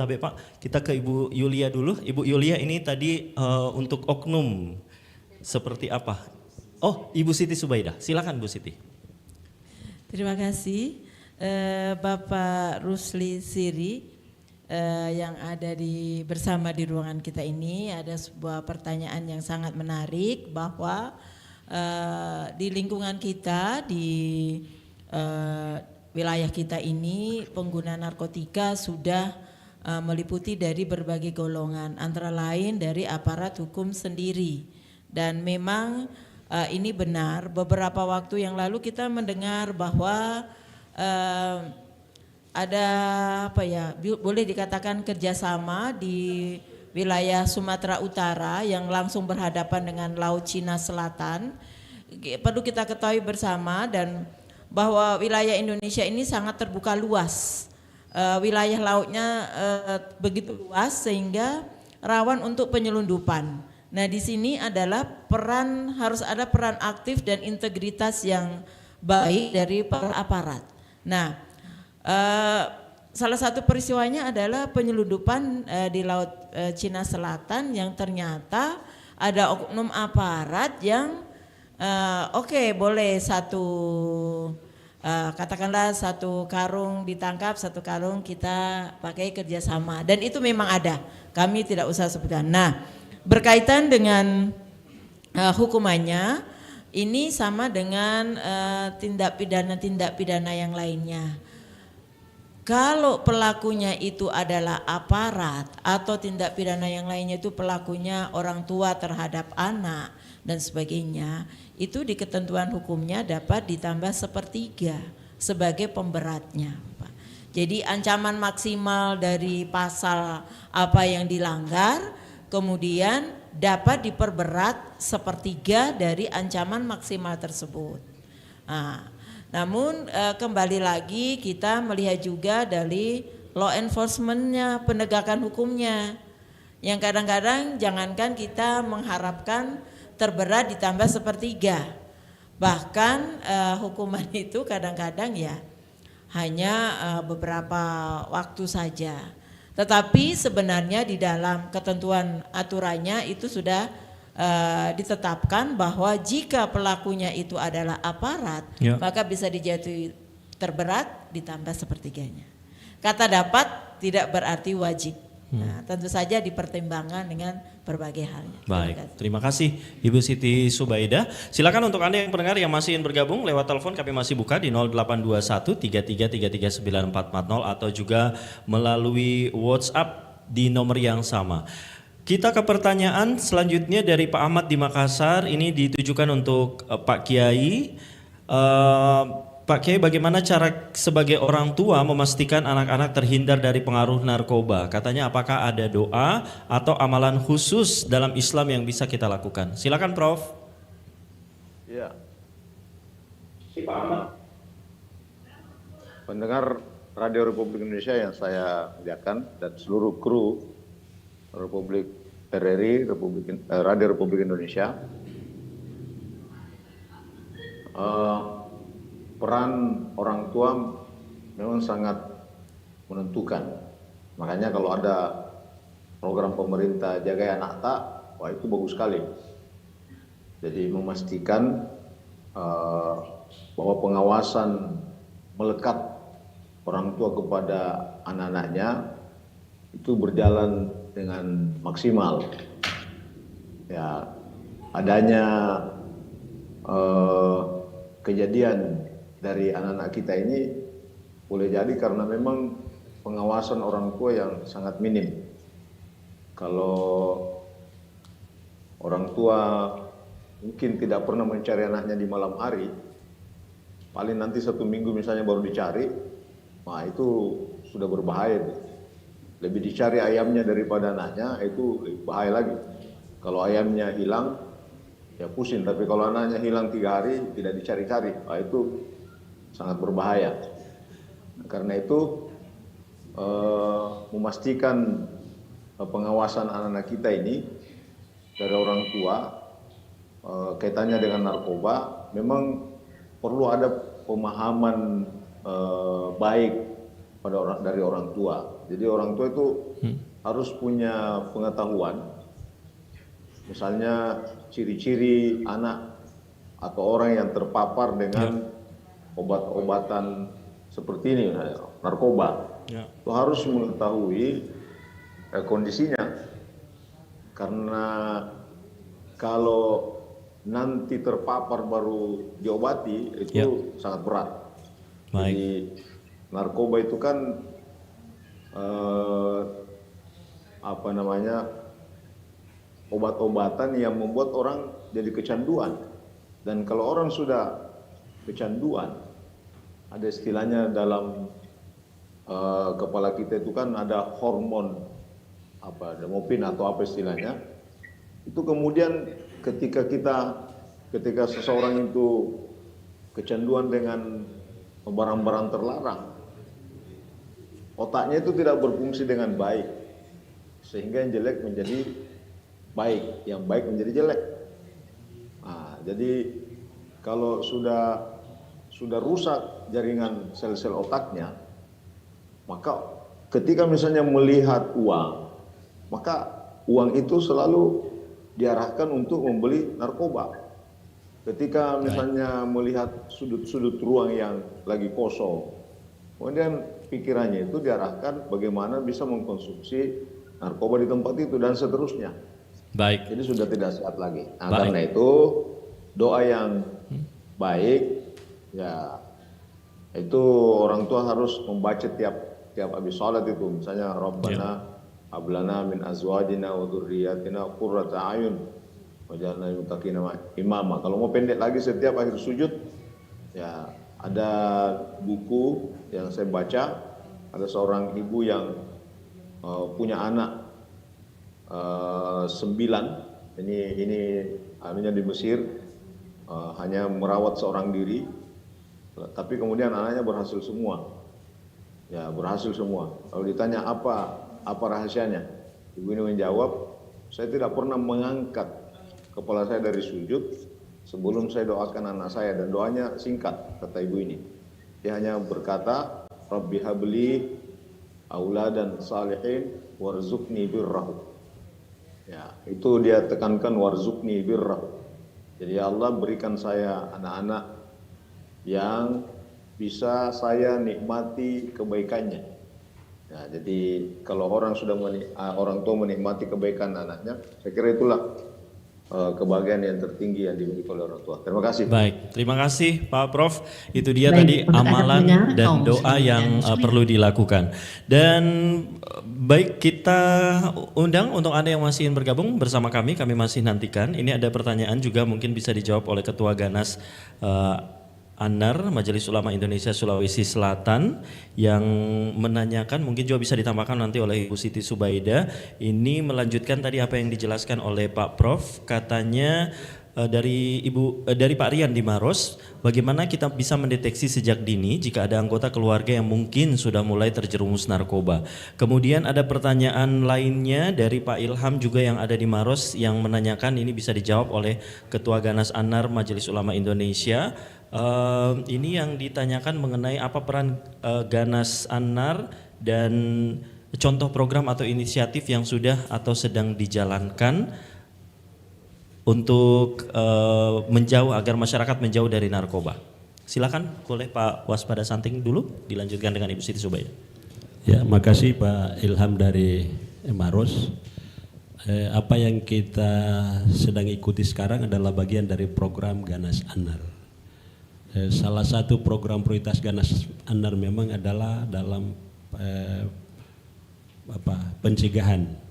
Ibu Yulia dulu. Ibu Yulia, ini tadi untuk oknum seperti apa? Oh, Ibu Siti Subaidah. Silakan Bu Siti. Terima kasih Bapak Rusli Siri yang ada bersama di ruangan kita ini. Ada sebuah pertanyaan yang sangat menarik, bahwa di lingkungan kita, di wilayah kita ini pengguna narkotika sudah meliputi dari berbagai golongan, antara lain dari aparat hukum sendiri. Dan memang ini benar, beberapa waktu yang lalu kita mendengar bahwa ada boleh dikatakan kerjasama di wilayah Sumatera Utara yang langsung berhadapan dengan Laut Cina Selatan. Perlu kita ketahui bersama dan bahwa wilayah Indonesia ini sangat terbuka luas, wilayah lautnya begitu luas sehingga rawan untuk penyelundupan. Nah, di sini adalah harus ada peran aktif dan integritas yang baik dari para aparat. Nah, salah satu peristiwanya adalah penyelundupan di Laut Cina Selatan yang ternyata ada oknum aparat yang boleh katakanlah satu karung ditangkap, satu karung kita pakai kerjasama, dan itu memang ada, kami tidak usah sebutkan. Nah, berkaitan dengan hukumannya, ini sama dengan tindak pidana yang lainnya. Kalau pelakunya itu adalah aparat atau tindak pidana yang lainnya itu pelakunya orang tua terhadap anak dan sebagainya, itu di ketentuan hukumnya dapat ditambah 1/3 sebagai pemberatnya, Pak. Jadi ancaman maksimal dari pasal apa yang dilanggar kemudian dapat diperberat 1/3 dari ancaman maksimal tersebut. Namun kembali lagi kita melihat juga dari law enforcement-nya, penegakan hukumnya, yang kadang-kadang jangankan kita mengharapkan terberat ditambah 1/3, bahkan hukuman itu kadang-kadang ya hanya beberapa waktu saja. Tetapi sebenarnya di dalam ketentuan aturannya itu sudah ditetapkan bahwa jika pelakunya itu adalah aparat, maka bisa dijatuhi terberat ditambah 1/3-nya. Kata dapat tidak berarti wajib. Nah, tentu saja dipertimbangkan dengan berbagai halnya. Baik, terima kasih Ibu Siti Subaidah. Silakan untuk Anda yang pendengar yang masih ingin bergabung lewat telepon, kami masih buka di 082133339440 atau juga melalui WhatsApp di nomor yang sama. Kita ke pertanyaan selanjutnya dari Pak Ahmad di Makassar. Ini ditujukan untuk Pak Kiai. Pak Kiai, bagaimana cara sebagai orang tua memastikan anak-anak terhindar dari pengaruh narkoba? Katanya apakah ada doa atau amalan khusus dalam Islam yang bisa kita lakukan? Silakan Prof. Ya. Pak Ahmad. Pendengar Radio Republik Indonesia yang saya muliakan dan seluruh kru Republik RRI Radio Republik Indonesia. Peran orang tua memang sangat menentukan. Makanya kalau ada program pemerintah Jaga Anak Tak, wah itu bagus sekali. Jadi memastikan bahwa pengawasan melekat orang tua kepada anak-anaknya itu berjalan dengan maksimal. Ya, adanya kejadian dari anak-anak kita ini boleh jadi karena memang pengawasan orang tua yang sangat minim. Kalau orang tua mungkin tidak pernah mencari anaknya di malam hari, paling nanti 1 minggu misalnya baru dicari, nah itu sudah berbahaya. Lebih dicari ayamnya daripada anaknya, itu lebih bahaya lagi. Kalau ayamnya hilang, ya pusing. Tapi kalau anaknya hilang 3 hari, tidak dicari-cari, nah itu sangat berbahaya. Karena itu memastikan pengawasan anak-anak kita ini dari orang tua kaitannya dengan narkoba, memang perlu ada pemahaman baik dari orang tua. Jadi orang tua itu harus punya pengetahuan, misalnya ciri-ciri anak atau orang yang terpapar dengan obat-obatan seperti ini, narkoba. Itu harus mengetahui kondisinya, karena kalau nanti terpapar baru diobati itu sangat berat. Jadi narkoba itu kan obat-obatan yang membuat orang jadi kecanduan. Dan kalau orang sudah kecanduan, ada istilahnya dalam kepala kita itu kan ada hormon dopamine atau apa istilahnya. Itu kemudian ketika seseorang itu kecanduan dengan barang-barang terlarang, otaknya itu tidak berfungsi dengan baik, sehingga yang jelek menjadi baik, yang baik menjadi jelek. Nah, jadi kalau sudah rusak jaringan sel-sel otaknya, maka ketika misalnya melihat uang, maka uang itu selalu diarahkan untuk membeli narkoba. Ketika misalnya melihat sudut-sudut ruang yang lagi kosong, kemudian pikirannya itu diarahkan bagaimana bisa mengkonsumsi narkoba di tempat itu dan seterusnya. Baik. Jadi sudah tidak sehat lagi. Nah, karena itu doa yang baik, ya itu orang tua harus membaca tiap habis sholat itu, misalnya Rabbana hablana min azwajina wa dzurriyyatina qurrata a'yun waj'alna lil muttaqina imama. Kalau mau pendek lagi, setiap akhir sujud ya ada buku yang saya baca, ada seorang ibu yang punya anak 9. Ini anunya di Mesir, hanya merawat seorang diri, tapi kemudian anaknya berhasil semua. Ya, berhasil semua. Lalu ditanya apa rahasianya? Ibu ini menjawab, saya tidak pernah mengangkat kepala saya dari sujud sebelum saya doakan anak saya, dan doanya singkat, kata ibu ini. Dia hanya berkata, Rabbi habli auladan salihin warzuqni birrahu. Ya, itu dia tekankan warzuqni birrahu. Jadi ya Allah, berikan saya anak-anak yang bisa saya nikmati kebaikannya. Ya, jadi kalau orang tua menikmati kebaikan anaknya, saya kira itulah kebahagiaan yang tertinggi yang dimiliki oleh orang tua. Terima kasih. Baik, terima kasih Pak Prof. Itu dia tadi amalan dan doa yang perlu dilakukan. Dan baik, kita undang untuk Anda yang masih ingin bergabung bersama kami masih nantikan. Ini ada pertanyaan juga mungkin bisa dijawab oleh Ketua Ganas Anar Majelis Ulama Indonesia Sulawesi Selatan yang menanyakan, mungkin juga bisa ditambahkan nanti oleh Ibu Siti Subaida. Ini melanjutkan tadi apa yang dijelaskan oleh Pak Prof. Katanya dari Pak Rian di Maros, bagaimana kita bisa mendeteksi sejak dini jika ada anggota keluarga yang mungkin sudah mulai terjerumus narkoba. Kemudian ada pertanyaan lainnya dari Pak Ilham juga yang ada di Maros yang menanyakan, ini bisa dijawab oleh Ketua Ganas Anar Majelis Ulama Indonesia. Ini yang ditanyakan mengenai apa peran Ganas Anar dan contoh program atau inisiatif yang sudah atau sedang dijalankan untuk menjauh, agar masyarakat menjauh dari narkoba. Silakan, boleh Pak Waspada Santing dulu, dilanjutkan dengan Ibu Siti Subaidah. Ya, makasih Pak Ilham dari Maros. Apa yang kita sedang ikuti sekarang adalah bagian dari program Ganas Anar. Salah satu program prioritas Ganas Anar memang adalah dalam pencegahan.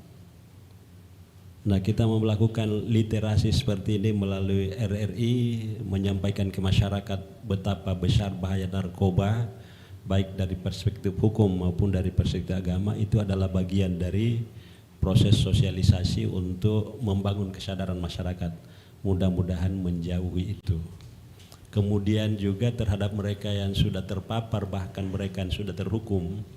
Nah, kita mau melakukan literasi seperti ini melalui RRI, menyampaikan ke masyarakat betapa besar bahaya narkoba, baik dari perspektif hukum maupun dari perspektif agama. Itu adalah bagian dari proses sosialisasi untuk membangun kesadaran masyarakat. Mudah-mudahan menjauhi itu. Kemudian juga terhadap mereka yang sudah terpapar, bahkan mereka yang sudah terhukum,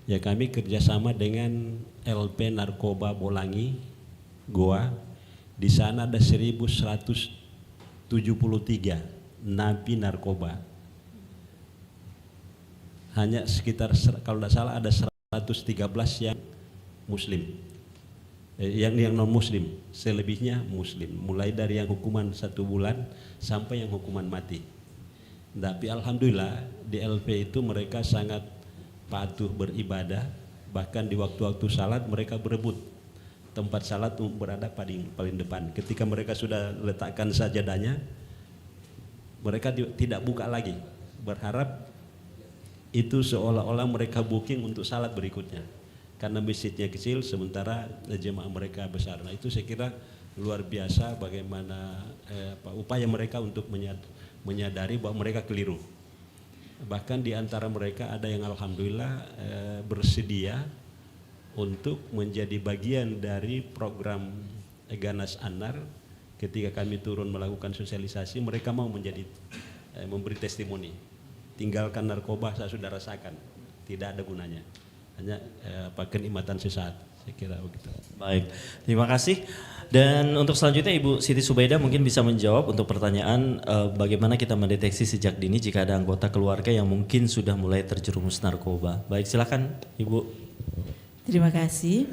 ya kami kerjasama dengan LP Narkoba Bolangi, Goa. Di sana ada 1173 napi narkoba. Hanya sekitar, kalau tidak salah ada 113 yang muslim, yang non muslim, selebihnya muslim. Mulai dari yang hukuman 1 bulan sampai yang hukuman mati. Tapi alhamdulillah di LP itu mereka sangat patuh beribadah. Bahkan di waktu-waktu salat mereka berebut tempat salat berada paling depan. Ketika mereka sudah letakkan sajadahnya, mereka tidak buka lagi, berharap itu seolah-olah mereka booking untuk salat berikutnya, karena masjidnya kecil sementara jemaah mereka besar. Nah, itu saya kira luar biasa bagaimana upaya mereka untuk menyadari bahwa mereka keliru. Bahkan di antara mereka ada yang alhamdulillah bersedia untuk menjadi bagian dari program Ganas Anar. Ketika kami turun melakukan sosialisasi, mereka mau menjadi memberi testimoni. Tinggalkan narkoba, saya sudah rasakan, tidak ada gunanya, hanya kenikmatan sesaat. Saya kira begitu. Baik, terima kasih. Dan untuk selanjutnya Ibu Siti Subaidah mungkin bisa menjawab untuk pertanyaan bagaimana kita mendeteksi sejak dini jika ada anggota keluarga yang mungkin sudah mulai terjerumus narkoba. Baik, silakan Ibu. Terima kasih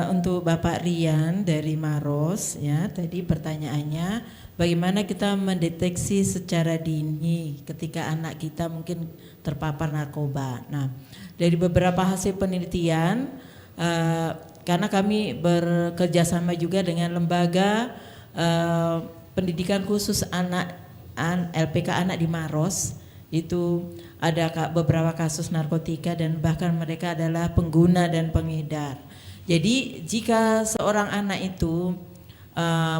untuk Bapak Rian dari Maros, ya. Tadi pertanyaannya bagaimana kita mendeteksi secara dini ketika anak kita mungkin terpapar narkoba. Nah, dari beberapa hasil penelitian, karena kami bekerja sama juga dengan lembaga pendidikan khusus anak LPK anak di Maros, itu ada beberapa kasus narkotika dan bahkan mereka adalah pengguna dan pengedar. Jadi jika seorang anak itu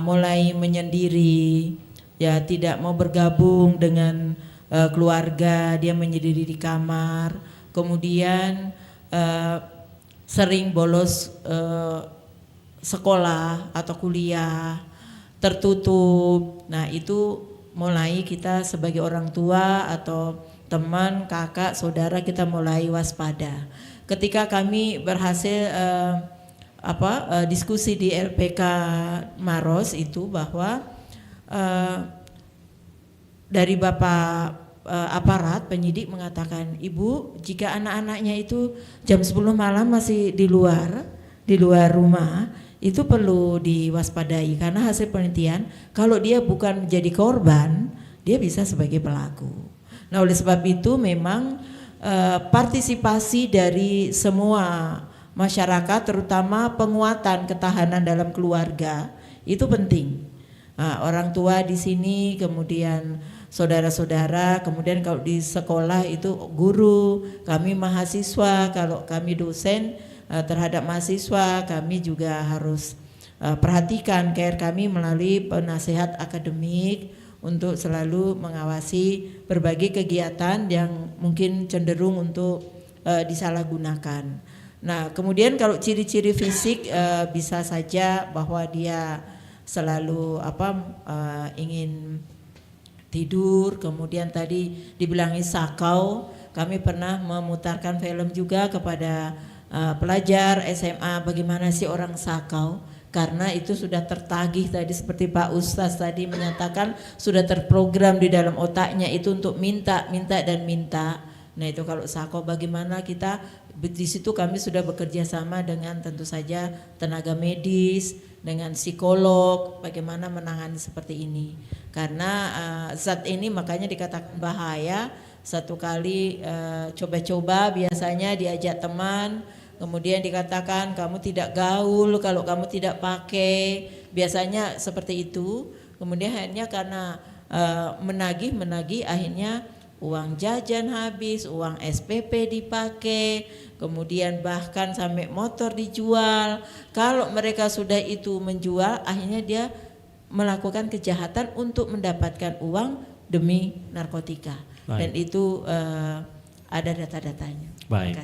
mulai menyendiri, ya tidak mau bergabung dengan keluarga, dia menyendiri di kamar, kemudian sering bolos sekolah atau kuliah, tertutup. Nah, itu mulai kita sebagai orang tua atau teman, kakak, saudara, kita mulai waspada. Ketika kami berhasil diskusi di LPK Maros itu bahwa dari Bapak aparat penyidik mengatakan, Ibu, jika anak-anaknya itu jam 10 malam masih di luar rumah, itu perlu diwaspadai karena hasil penelitian kalau dia bukan menjadi korban, dia bisa sebagai pelaku. Nah, oleh sebab itu memang partisipasi dari semua masyarakat, terutama penguatan ketahanan dalam keluarga itu penting. Nah, orang tua di sini, kemudian saudara-saudara, kemudian kalau di sekolah itu guru, kami mahasiswa, kalau kami dosen terhadap mahasiswa, kami juga harus perhatikan care kami melalui penasehat akademik untuk selalu mengawasi berbagai kegiatan yang mungkin cenderung untuk disalahgunakan. Nah, kemudian kalau ciri-ciri fisik bisa saja bahwa dia selalu ingin tidur. Kemudian tadi dibilangi sakau, kami pernah memutarkan film juga kepada pelajar SMA bagaimana sih orang sakau, karena itu sudah tertagih tadi seperti Pak Ustaz tadi menyatakan sudah terprogram di dalam otaknya itu untuk minta dan minta. Nah itu kalau sakau bagaimana kita di situ kami sudah bekerja sama dengan tentu saja tenaga medis, dengan psikolog, bagaimana menangani seperti ini. Karena zat ini makanya dikatakan bahaya. Satu kali coba-coba biasanya diajak teman, kemudian dikatakan kamu tidak gaul kalau kamu tidak pakai, biasanya seperti itu. Kemudian akhirnya karena menagih akhirnya uang jajan habis, uang SPP dipakai, kemudian bahkan sampai motor dijual. Kalau mereka sudah itu menjual, akhirnya dia melakukan kejahatan untuk mendapatkan uang demi narkotika. Baik. Dan itu ada data-datanya. Baik.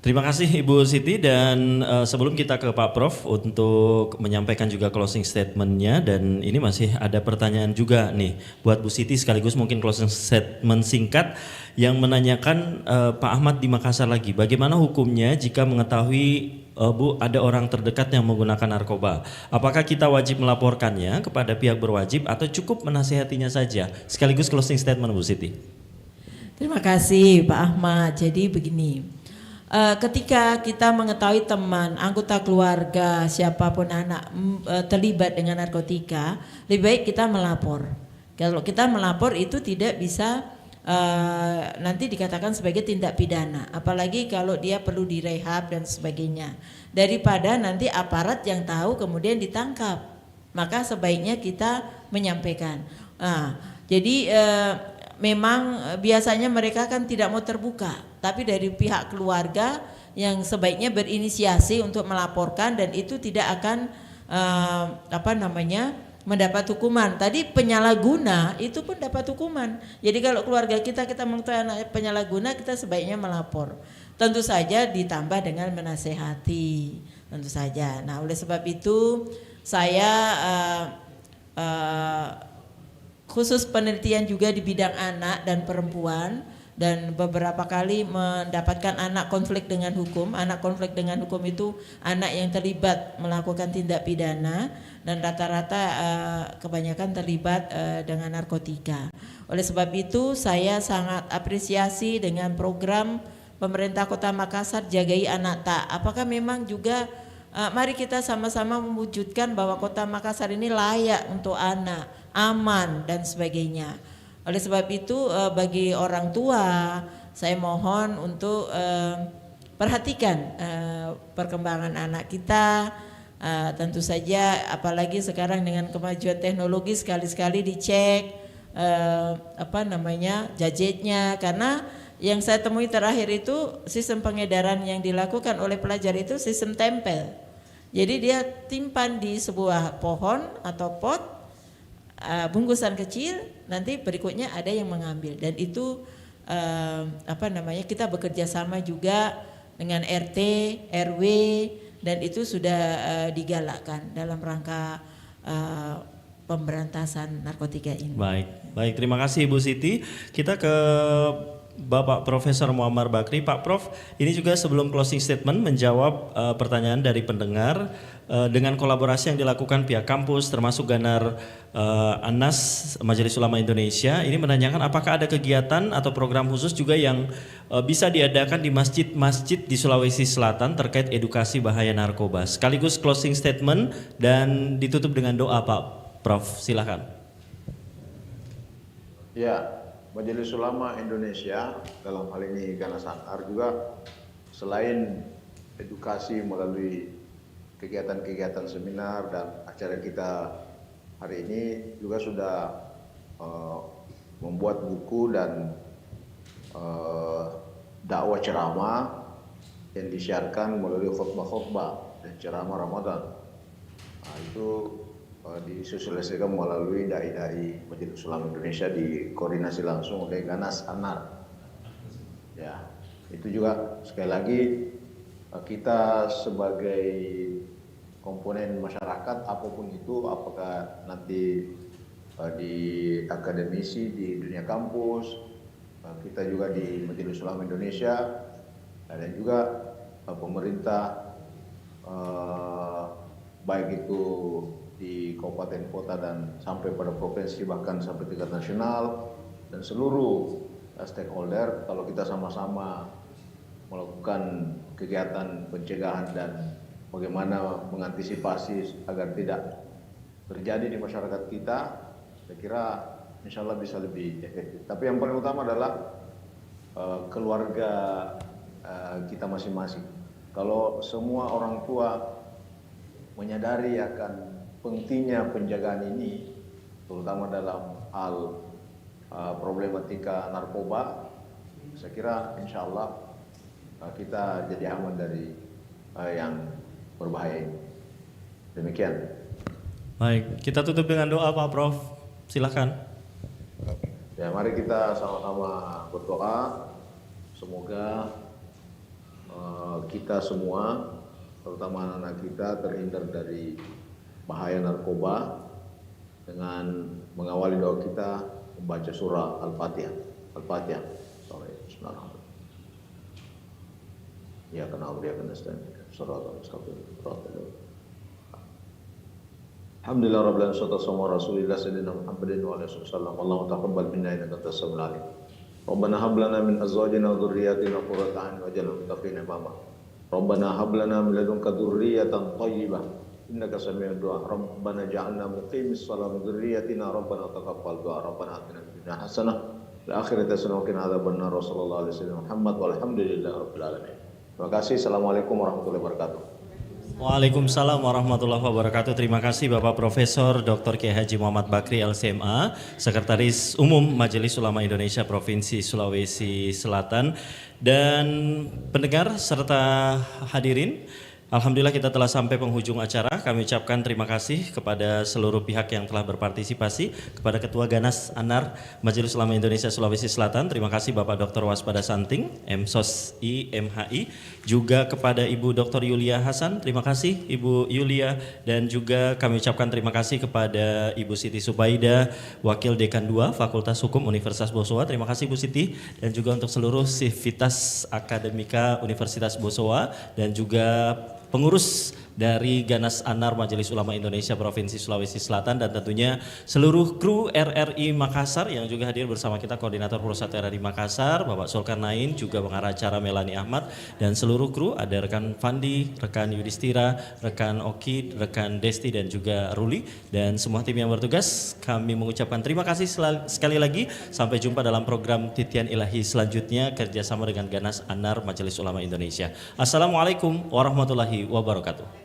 Terima kasih Ibu Siti, dan sebelum kita ke Pak Prof untuk menyampaikan juga closing statement-nya, dan ini masih ada pertanyaan juga nih buat Bu Siti sekaligus mungkin closing statement singkat yang menanyakan Pak Ahmad di Makassar lagi, bagaimana hukumnya jika mengetahui Bu ada orang terdekat yang menggunakan narkoba, apakah kita wajib melaporkannya kepada pihak berwajib atau cukup menasihatinya saja? Sekaligus closing statement Bu Siti. Terima kasih Pak Ahmad. Jadi begini, ketika kita mengetahui teman, anggota keluarga, siapapun anak terlibat dengan narkotika, lebih baik kita melapor. Kalau kita melapor itu tidak bisa nanti dikatakan sebagai tindak pidana, apalagi kalau dia perlu direhab dan sebagainya. Daripada nanti aparat yang tahu kemudian ditangkap, maka sebaiknya kita menyampaikan. Jadi memang biasanya mereka kan tidak mau terbuka, tapi dari pihak keluarga yang sebaiknya berinisiasi untuk melaporkan, dan itu tidak akan mendapat hukuman. Tadi penyalahguna itu pun dapat hukuman. Jadi kalau keluarga kita mengetahui anak penyalahguna, kita sebaiknya melapor. Tentu saja ditambah dengan menasehati, tentu saja. Nah oleh sebab itu saya khusus penelitian juga di bidang anak dan perempuan, dan beberapa kali mendapatkan anak konflik dengan hukum. Anak konflik dengan hukum itu anak yang terlibat melakukan tindak pidana, dan rata-rata kebanyakan terlibat dengan narkotika. Oleh sebab itu saya sangat apresiasi dengan program pemerintah Kota Makassar Jagai Anak Tak. Apakah memang juga mari kita sama-sama mewujudkan bahwa Kota Makassar ini layak untuk anak, aman dan sebagainya. Oleh sebab itu bagi orang tua saya mohon untuk perhatikan perkembangan anak kita. Tentu saja apalagi sekarang dengan kemajuan teknologi, sekali-sekali dicek gadgetnya, karena yang saya temui terakhir itu sistem pengedaran yang dilakukan oleh pelajar itu sistem tempel. Jadi dia timpan di sebuah pohon atau pot, bungkusan kecil, nanti berikutnya ada yang mengambil, dan itu kita bekerja sama juga dengan RT, RW, dan itu sudah digalakkan dalam rangka pemberantasan narkotika ini. Baik, terima kasih Ibu Siti. Kita ke Bapak Profesor Muammar Bakri. Pak Prof, ini juga sebelum closing statement menjawab pertanyaan dari pendengar dengan kolaborasi yang dilakukan pihak kampus termasuk Ganar Anas Majelis Ulama Indonesia. Ini menanyakan apakah ada kegiatan atau program khusus juga yang bisa diadakan di masjid-masjid di Sulawesi Selatan terkait edukasi bahaya narkoba. Sekaligus closing statement dan ditutup dengan doa Pak Prof, silakan. Ya, Majelis Ulama Indonesia dalam hal ini Ganas Ansar juga selain edukasi melalui kegiatan-kegiatan seminar dan acara kita hari ini, juga sudah membuat buku dan dakwah ceramah yang disiarkan melalui khutbah-khutbah dan ceramah Ramadan. Nah, itu disosialisasikan melalui dai-dai Majelis Ulama Indonesia, dikoordinasi langsung oleh Ganas Anar. Ya, itu juga sekali lagi kita sebagai komponen masyarakat apapun itu, apakah nanti di akademisi di dunia kampus, kita juga di Majelis Ulama Indonesia, dan juga pemerintah baik itu di kabupaten kota dan sampai pada provinsi bahkan sampai tingkat nasional, dan seluruh stakeholder, kalau kita sama-sama melakukan kegiatan pencegahan dan bagaimana mengantisipasi agar tidak terjadi di masyarakat kita, saya kira insya Allah bisa lebih efektif. Tapi yang paling utama adalah keluarga kita masing-masing. Kalau semua orang tua menyadari akan pentingnya penjagaan ini, terutama dalam hal problematika narkoba, saya kira insya Allah kita jadi aman dari yang berbahaya ini. Demikian. Baik, kita tutup dengan doa Pak Prof. Silakan. Ya, mari kita sama-sama berdoa. Semoga kita semua, terutama anak-anak kita, terhindar dari bahaya narkoba dengan mengawali doa kita membaca surah Al-Fatihah. Al-Fatihah. Bismillahirrahmanirrahim. Ya kenal dia kena stand. Surah Al-Fatihah. Alhamdulillah rabbil alamin, sallallahu alaihi rasulillah sayyidina Muhammadin wa alihi wasallam. Allahumma taqabbal minna innaka antas samiul alim. Rabbana hab lana min azwajina wa dhurriyyatina qurrata a'yun waj'alna lil muttaqina imama. Rabbana hab lana min ladunka dhurriyyatan thayyibah innaka sami'ud du'a. Rabbana ja'alna muqimis salati wa dhurriyyatina rabbana taqabbal du'a. Rabbana atina fid dunya hasanah wa fil akhirati hasanah wa qina adzabannar. Sallallahu alaihi wasallam Muhammad walhamdulillahi rabbil alamin. Terima kasih. Assalamualaikum warahmatullahi wabarakatuh. Waalaikumsalam warahmatullahi wabarakatuh. Terima kasih Bapak Profesor Dr. Kiai Haji Muhammad Bakri LCMA, Sekretaris Umum Majelis Ulama Indonesia Provinsi Sulawesi Selatan, dan pendengar serta hadirin. Alhamdulillah kita telah sampai penghujung acara. Kami ucapkan terima kasih kepada seluruh pihak yang telah berpartisipasi, kepada Ketua Ganas Anar Majelis Ulama Indonesia Sulawesi Selatan, terima kasih Bapak Dr. Waspada Santing, MSOSI MHI, juga kepada Ibu Dr. Yulia Hasan, terima kasih Ibu Yulia, dan juga kami ucapkan terima kasih kepada Ibu Siti Subaida, Wakil Dekan 2 Fakultas Hukum Universitas Bosowa, terima kasih Bu Siti, dan juga untuk seluruh sivitas akademika Universitas Bosowa, dan juga pengurus dari Ganas Anar Majelis Ulama Indonesia Provinsi Sulawesi Selatan, dan tentunya seluruh kru RRI Makassar yang juga hadir bersama kita, Koordinator Pusat RRI Makassar Bapak Zulkarnain, juga pengarah acara Melani Ahmad, dan seluruh kru, ada rekan Fandi, rekan Yudhistira, rekan Oki, rekan Desti, dan juga Ruli, dan semua tim yang bertugas. Kami mengucapkan terima kasih sekali lagi. Sampai jumpa dalam program Titian Ilahi selanjutnya kerjasama dengan Ganas Anar Majelis Ulama Indonesia. Assalamualaikum warahmatullahi wabarakatuh.